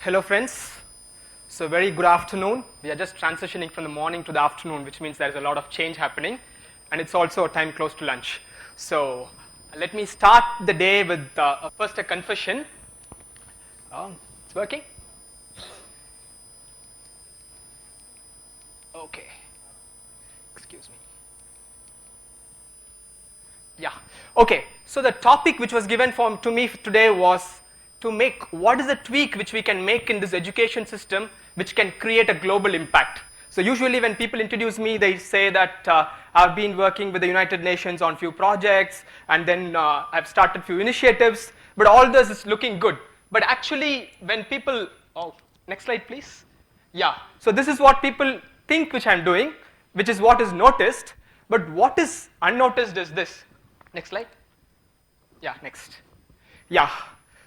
Hello friends, so very good afternoon. We are just transitioning from the morning to the afternoon, which means there is a lot of change happening, and it's also a time close to lunch. So let me start the day with first a confession. It's working? Okay, excuse me. Yeah, okay, so the topic which was given to me today was to make what is the tweak which we can make in this education system which can create a global impact. So usually when people introduce me, they say that I've been working with the United Nations on few projects, and then I've started few initiatives, but all this is looking good. But actually when people, next slide please. Yeah, so this is what people think which I'm doing, which is what is noticed, but what is unnoticed is this. Next slide. Yeah, next. Yeah.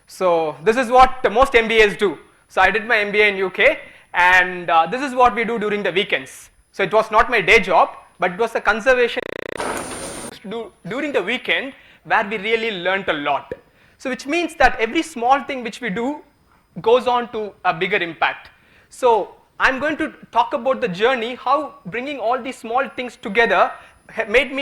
So this is what most MBAs do. So I did my MBA in UK, and this is what we do during the weekends. So it was not my day job, but it was a conservation to do during the weekend where we really learnt a lot. So which means that every small thing which we do goes on to a bigger impact. So I'm going to talk about the journey, how bringing all these small things together helped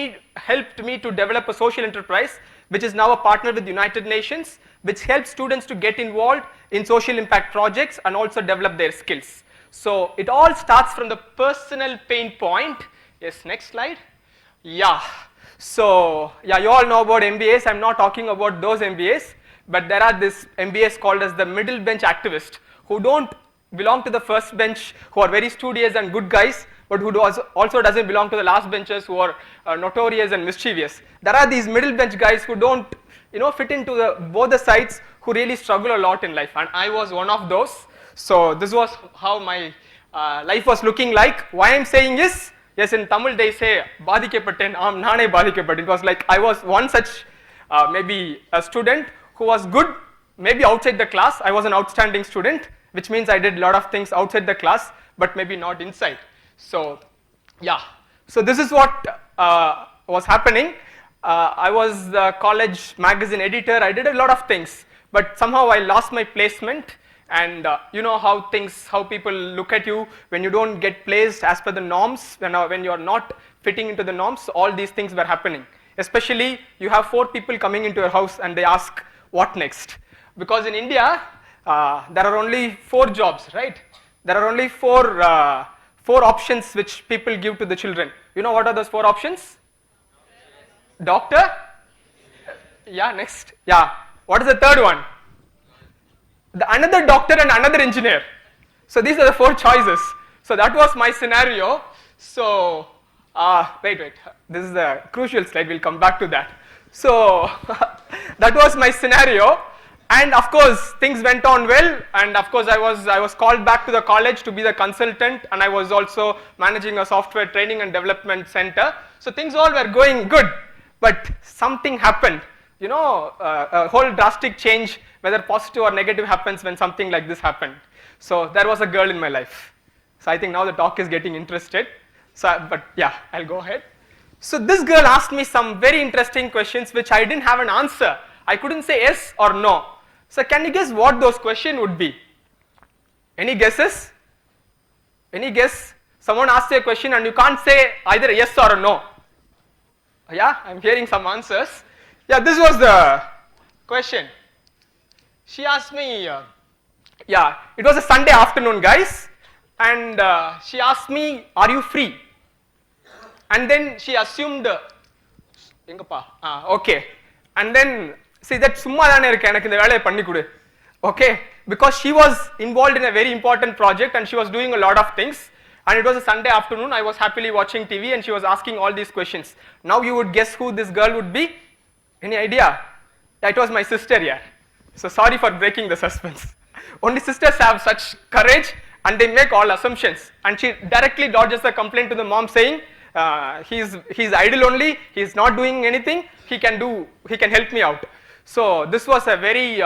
me to develop a social enterprise, which is now a partner with the United Nations, which helps students to get involved in social impact projects and also develop their skills. So it all starts from the personal pain point. Yes, next slide. Yeah, so yeah, you all know about MBAs. I'm not talking about those MBAs, but there are these MBAs called as the middle bench activists who don't belong to the first bench, who are very studious and good guys, but who also doesn't belong to the last benchers who are notorious and mischievous. There are these middle bench guys who don't fit into both the sides, who really struggle a lot in life, and I was one of those. So this was how my life was looking like. Why I'm saying is, yes, in Tamil they say பாதிக்கப்பட்டேன் நானே பாதிக்கப்பட்டேன். It was like I was one such maybe a student who was good, maybe outside the class. I was an outstanding student, which means I did a lot of things outside the class, but maybe not inside. So yeah, so this is what was happening. I was the college magazine editor. I did a lot of things, but somehow I lost my placement, and you know how people look at you when you don't get placed as per the norms, when you're not fitting into the norms. All these things were happening. Especially you have 4 people coming into your house and they ask what next, because in India there are only 4 jobs, right? There are only 4 options which people give to the children. You know what are those 4 options? Doctor? Yeah, next. Yeah. What is the third one? Another doctor and another engineer. So these are the 4 choices. So that was my scenario. So, wait. This is the crucial slide. We'll come back to that. So that was my scenario. And of course, things went on well. And of course, I was called back to the college to be the consultant. And I was also managing a software training and development center. So things all were going good. But something happened, a whole drastic change, whether positive or negative, happens when something like this happened. So there was a girl in my life. So I think now the talk is getting interested. But yeah, I'll go ahead. So this girl asked me some very interesting questions which I didn't have an answer. I couldn't say yes or no. So can you guess what those questions would be? Any guesses? Any guess? Someone asks you a question and you can't say either a yes or a no. Yeah, I'm hearing some answers. Yeah, this was the question. She asked me, it was a Sunday afternoon, guys, and she asked me, are you free? And then she assumed, okay, and then see that summa dhaan irukku enakku indha velaiya panni kudu. Okay, because she was involved in a very important project and she was doing a lot of things. And it was a Sunday afternoon. I was happily watching TV and she was asking all these questions. Now you would guess who this girl would be? Any idea? Yeah, it was my sister here. So sorry for breaking the suspense. Only sisters have such courage and they make all assumptions. And she directly dodges a complaint to the mom saying, he's idle only, he's not doing anything, he can help me out. So this was a very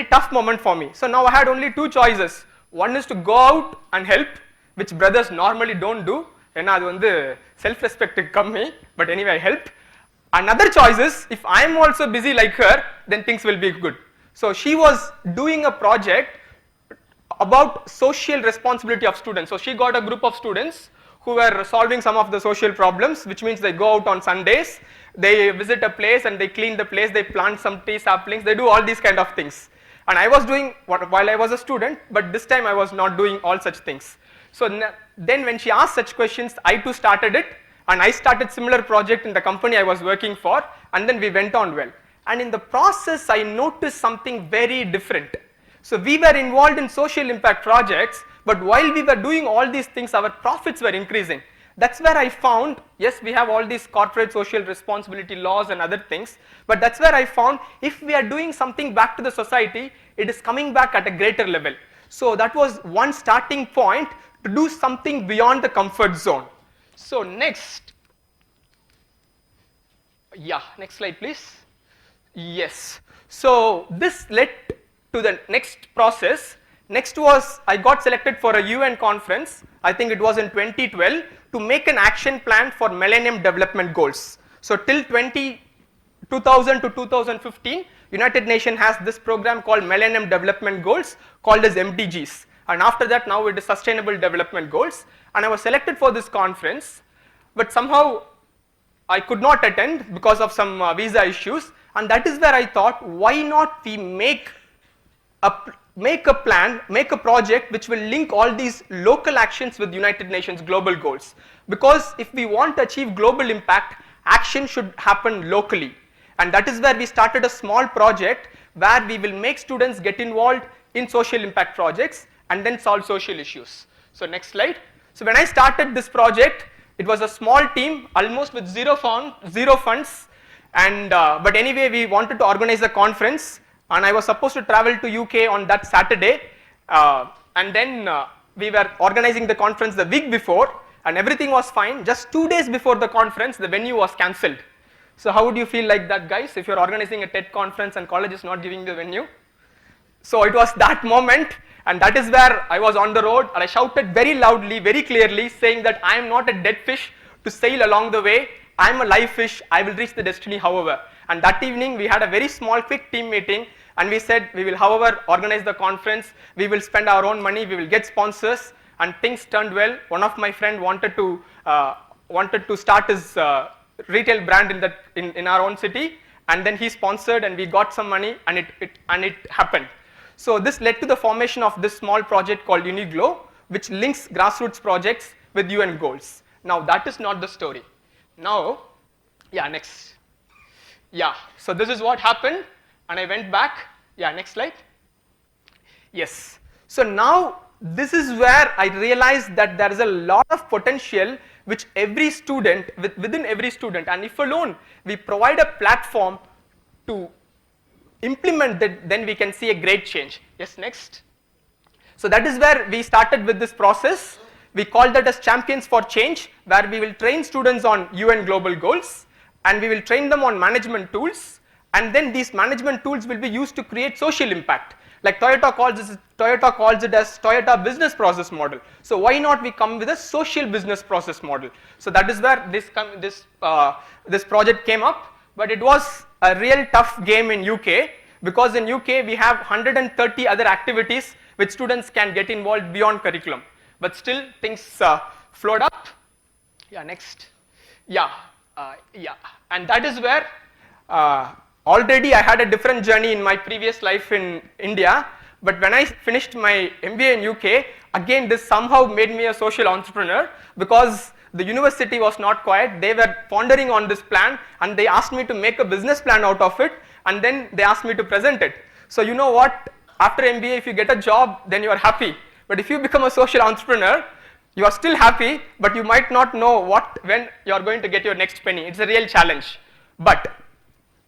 tough moment for me. So now I had only 2 choices. One is to go out and help, which brothers normally don't do. Self-respect kammi, but anyway I helped. Another choice is, if I am also busy like her, then things will be good. So she was doing a project about social responsibility of students. So she got a group of students who were solving some of the social problems, which means they go out on Sundays, they visit a place and they clean the place, they plant some tea saplings, they do all these kind of things. And I was doing what while I was a student, but this time I was not doing all such things. So then when she asked such questions, I too started it, and I started similar project in the company I was working for, and then we went on well. And in the process, I noticed something very different. So we were involved in social impact projects, but while we were doing all these things, our profits were increasing. That's where I found, yes, we have all these corporate social responsibility laws and other things, but that's where I found if we are doing something back to the society, it is coming back at a greater level. So that was one starting point to do something beyond the comfort zone. So next, next slide please. Yes, so this led to the next process. Next was I got selected for a UN conference, I think it was in 2012, to make an action plan for Millennium Development Goals. So till 2000 to 2015, United Nations has this program called Millennium Development Goals, called as MDGs. And after that, now it is Sustainable Development Goals. And I was selected for this conference, but somehow I could not attend because of some visa issues. And that is where I thought, why not we make a plan, make a project which will link all these local actions with United Nations global goals. Because if we want to achieve global impact, action should happen locally. And that is where we started a small project where we will make students get involved in social impact projects and then solve social issues. So next slide. So when I started this project, it was a small team, almost with zero funds. And but anyway, we wanted to organize a conference, and I was supposed to travel to UK on that Saturday, and then we were organizing the conference the week before, and everything was fine. Just 2 days before the conference, the venue was cancelled. So how would you feel like that, guys, if you're organizing a TED conference and college is not giving the venue? So it was that moment, and that is where I was on the road, and I shouted very loudly, very clearly, saying that I am not a dead fish to sail along the way. I am a live fish, I will reach the destiny however. And that evening we had a very small quick team meeting, and we said we will however organize the conference, we will spend our own money, we will get sponsors, and things turned well. One of my friend wanted to start his retail brand in our own city, and then he sponsored and we got some money, and it happened. So this led to the formation of this small project called UniGlow, which links grassroots projects with UN goals. Now that is not the story. Now, next. So this is what happened, and I went back. Next slide. Yes. So now this is where I realized that there is a lot of potential which every student, within every student, and if alone we provide a platform to implement that, then we can see a great change. Yes, next. So that is where we started with this process. We call that as Champions for Change, where we will train students on UN global goals, and we will train them on management tools, and then these management tools will be used to create social impact. Like Toyota calls it as Toyota business process model. So why not we come with a social business process model? So that is where this project came up, but it was a real tough game in UK, because in UK we have 130 other activities which students can get involved beyond curriculum. But still things flowed up. Next. And that is where already I had a different journey in my previous life in India, but when I finished my MBA in UK, again this somehow made me a social entrepreneur, because the university was not quiet. They were pondering on this plan, and they asked me to make a business plan out of it, and then they asked me to present it. So you know what, after MBA, if you get a job, then you are happy. But if you become a social entrepreneur, you are still happy, but you might not know when you are going to get your next penny. It's a real challenge. But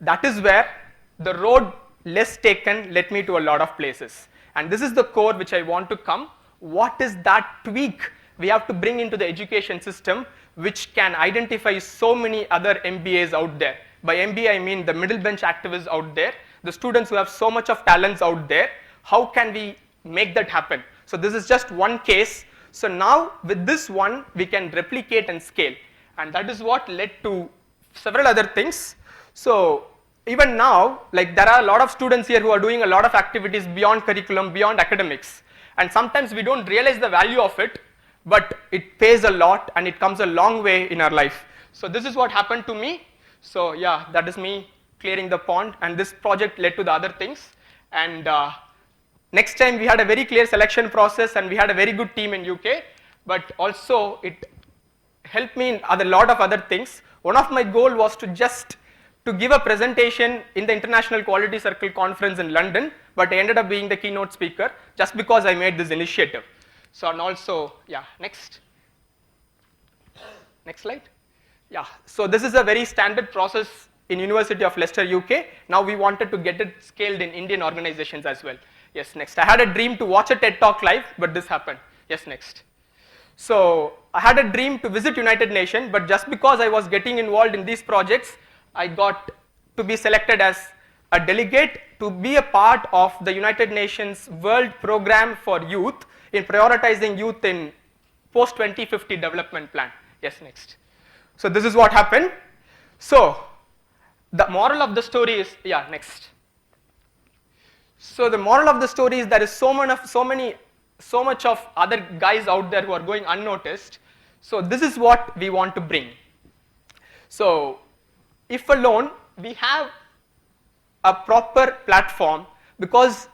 that is where the road less taken led me to a lot of places. And this is the core which I want to come. What is that tweak we have to bring into the education system which can identify so many other MBAs out there? By MBA, I mean the middle bench activists out there, the students who have so much of talents out there. How can we make that happen? So this is just one case. So now with this one, we can replicate and scale. And that is what led to several other things. So even now, like there are a lot of students here who are doing a lot of activities beyond curriculum, beyond academics. and sometimes we don't realize the value of it, but it pays a lot and it comes a long way in our life. So this is what happened to me. So yeah, that is me clearing the pond, and this project led to the other things. And next time we had a very clear selection process and we had a very good team in UK, but also it helped me in a lot of other things. One of my goal was to give a presentation in the International Quality Circle conference in London, but I ended up being the keynote speaker just because I made this initiative. So, and also, yeah, next slide. Yeah, so this is a very standard process in University of Leicester, UK. Now we wanted to get it scaled in Indian organizations as well. Yes, next. I had a dream to watch a TED Talk live, but this happened. Yes, next. So I had a dream to visit United Nations, but just because I was getting involved in these projects, I got to be selected as a delegate to be a part of the United Nations World Program for Youth in prioritizing youth in post-2050 development plan. Yes, next. So this is what happened. So the moral of the story is, yeah, next. So the moral of the story is there is so much of other guys out there who are going unnoticed. So this is what we want to bring. So if alone we have a proper platform, because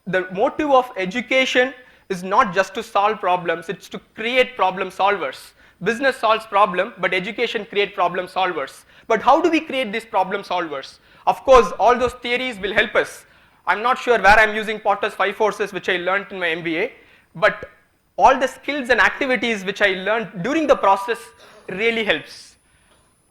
the motive of education is not just to solve problems, it's to create problem solvers. Business solves problem, but education creates problem solvers. But how do we create these problem solvers? Of course, all those theories will help us. I'm not sure where I'm using Potter's 5 forces, which I learned in my MBA, but all the skills and activities which I learned during the process really helps.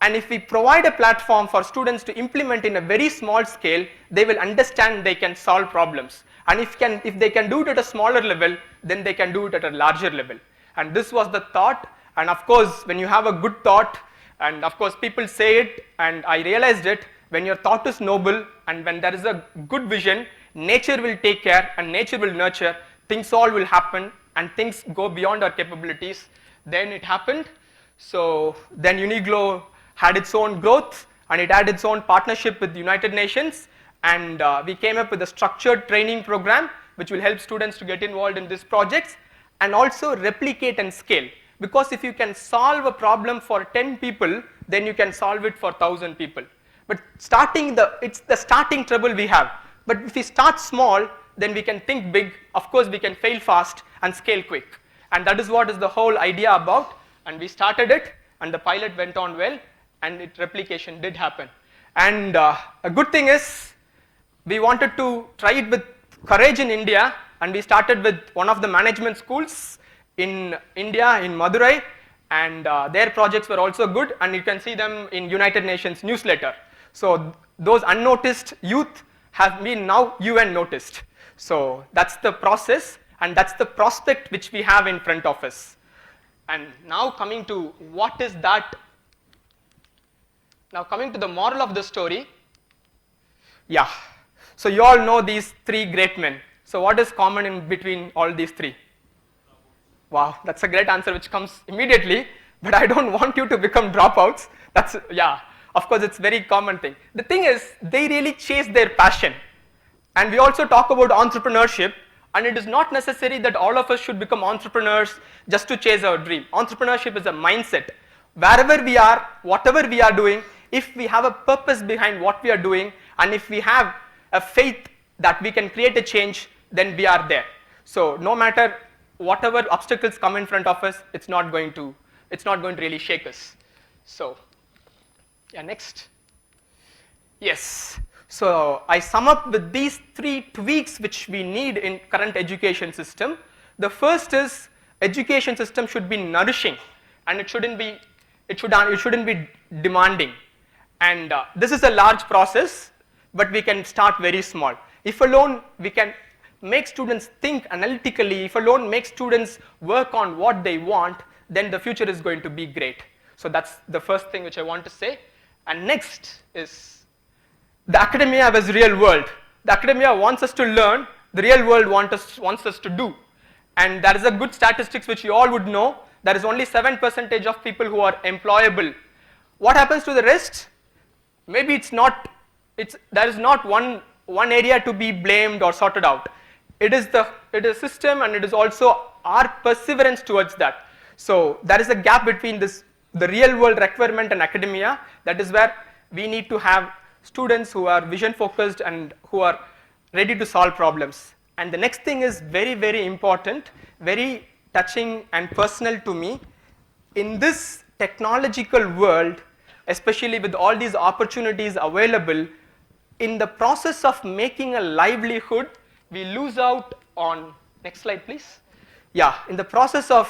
And if we provide a platform for students to implement in a very small scale, they will understand they can solve problems. And if they can do it at a smaller level, then they can do it at a larger level. And this was the thought. And of course, when you have a good thought, and of course people say it, and I realized it, when your thought is noble and when there is a good vision, nature will take care and nature will nurture, things all will happen and things go beyond our capabilities. Then it happened. So then Uniglow had its own growth and it had its own partnership with the United Nations, and we came up with a structured training program which will help students to get involved in these projects and also replicate and scale. Because if you can solve a problem for 10 people, then you can solve it for 1,000 people. But it's the starting trouble we have. But if we start small, then we can think big. Of course, we can fail fast and scale quick. And that is what is the whole idea about. And we started it, and the pilot went on well, and replication did happen. And a good thing is, we wanted to try it with courage in India, and we started with one of the management schools in India, in Madurai, and their projects were also good, and you can see them in United Nations newsletter. So those unnoticed youth have been now UN noticed. So that's the process, and that's the prospect which we have in front of us. And now coming to what is that? Now coming to the moral of the story. Yeah. So you all know these 3 great men. So what is common in between all these 3? Wow, that's a great answer which comes immediately, but I don't want you to become dropouts. That's, yeah, of course it's very common thing. The thing is, they really chase their passion. And we also talk about entrepreneurship, and it is not necessary that all of us should become entrepreneurs just to chase our dream. Entrepreneurship is a mindset. Wherever we are, whatever we are doing, if we have a purpose behind what we are doing, and if we have a faith that we can create a change, then we are there. So no matter whatever obstacles come in front of us, it's not going to really shake us. So, yeah, next. Yes. So I sum up with these 3 tweaks which we need in current education system. The first is education system should be nourishing, and it shouldn't be demanding. And this is a large process, but we can start very small. If alone we can make students think analytically, if alone make students work on what they want, then the future is going to be great. So that's the first thing which I want to say. And next is the academia versus real world. The academia wants us to learn, the real world wants us to do. And there is a good statistics which you all would know. There is only 7% of people who are employable. What happens to the rest? Maybe there is not one area to be blamed or sorted out. it is a system, and it is also our perseverance towards that. So there is a gap between the real world requirement and academia. That is where we need to have students who are vision focused and who are ready to solve problems. And the next thing is very, very important, very touching and personal to me. In this technological world, especially with all these opportunities available, in the process of making a livelihood, we lose out on, next slide please. Yeah, in the process of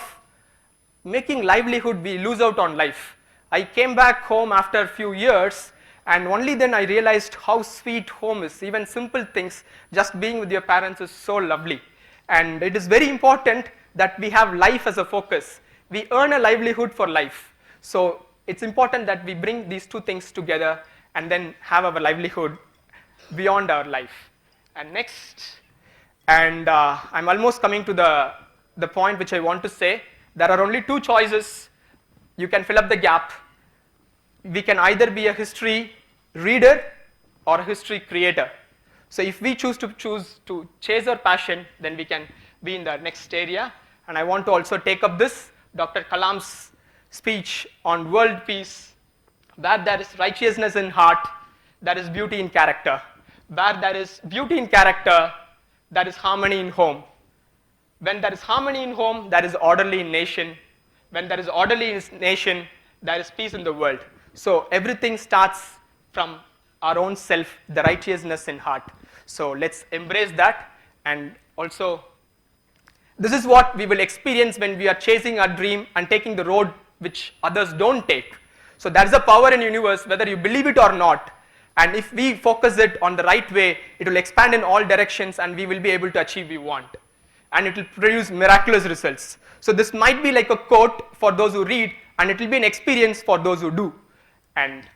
making livelihood, we lose out on life. I came back home after a few years, and only then I realized how sweet home is. Even simple things, just being with your parents is so lovely. And it is very important that we have life as a focus. We earn a livelihood for life. So it's important that we bring these two things together and then have our livelihood beyond our life. And next, and I'm almost coming to the point which I want to say. There are only two choices. You can fill up the gap. We can either be a history reader or a history creator. So if we choose to chase our passion, then we can be in the next area. And I want to also take up this Dr. Kalam's speech on world peace. Where there is righteousness in heart, there is beauty in character. Where there is beauty in character, there is harmony in home. When there is harmony in home, there is orderly in nation. When there is orderly in nation, there is peace in the world. So everything starts from our own self, the righteousness in heart. So let's embrace that. And also, this is what we will experience when we are chasing our dream and taking the road which others don't take. So there is a power in the universe, whether you believe it or not. And if we focus it on the right way, it will expand in all directions, and we will be able to achieve what we want. And it will produce miraculous results. So this might be like a quote for those who read, and it will be an experience for those who do. And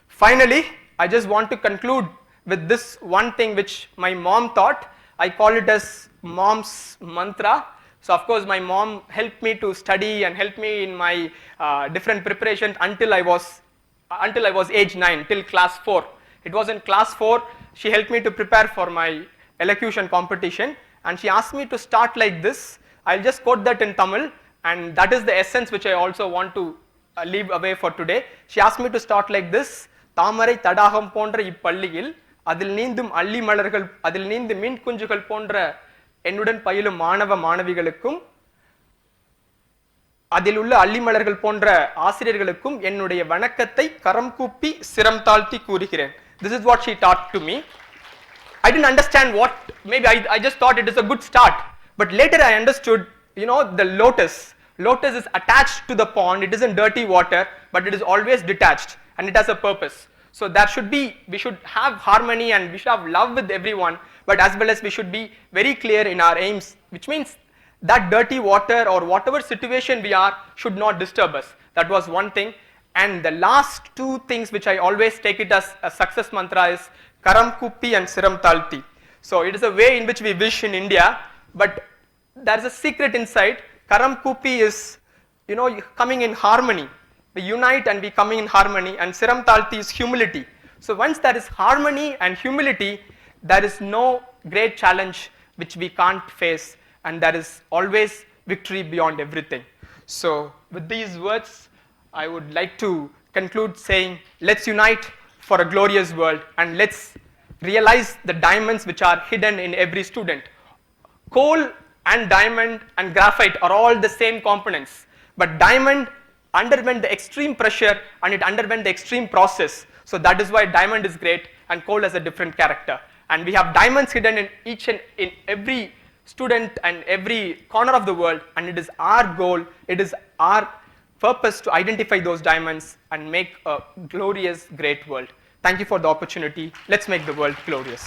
finally, I just want to conclude with this one thing which my mom taught. I call it as mom's mantra. So of course my mom helped me to study and helped me in my different preparations until I was age 9, till class 4. It was in class 4, she helped me to prepare for my elocution competition, and she asked me to start like this. I'll just quote that in Tamil, and that is the essence which I also want to leave away for today. She asked me to start like this. தாமரை தடாகம் போன்ற இப்பள்ளியில் அதில் நீந்தும் அள்ளி மலர்கள் அதில் நீந்து மீன் குஞ்சுகள் போன்ற என்னுடன் பயிலும் மாணவ மாணவிகளுக்கும் அதில் உள்ள அள்ளி மலர்கள் போன்ற ஆசிரியர்களுக்கும் என்னுடைய வணக்கத்தை கரம் கூப்பி சிரம் தாழ்த்தி கூறுகிறேன். This is what she taught to me. I didn't understand what, maybe I just thought it is a good start, but later I understood, the lotus is attached to the pond. It isn't dirty water, but it is always detached, and it has a purpose. So we should have harmony, and we should have love with everyone, but as well as we should be very clear in our aims, which means that dirty water or whatever situation we are should not disturb us. That was one thing. And the last two things which I always take it as a success mantra is Karam Kuppi and Siram Talti. So it is a way in which we wish in India, but there is a secret inside. Karam Kuppi is, coming in harmony. We unite and we coming in harmony, and Siram Talti is humility. So once there is harmony and humility, there is no great challenge which we can't face, and there is always victory beyond everything. So with these words, I would like to conclude saying, let's unite for a glorious world, and let's realize the diamonds which are hidden in every student. Coal and diamond and graphite are all the same components, but diamond underwent the extreme pressure and it underwent the extreme process. So that is why diamond is great and coal has a different character. And we have diamonds hidden in each and in every student and every corner of the world, and it is our goal, it is our purpose to identify those diamonds and make a glorious, great world. Thank you for the opportunity. Let's make the world glorious.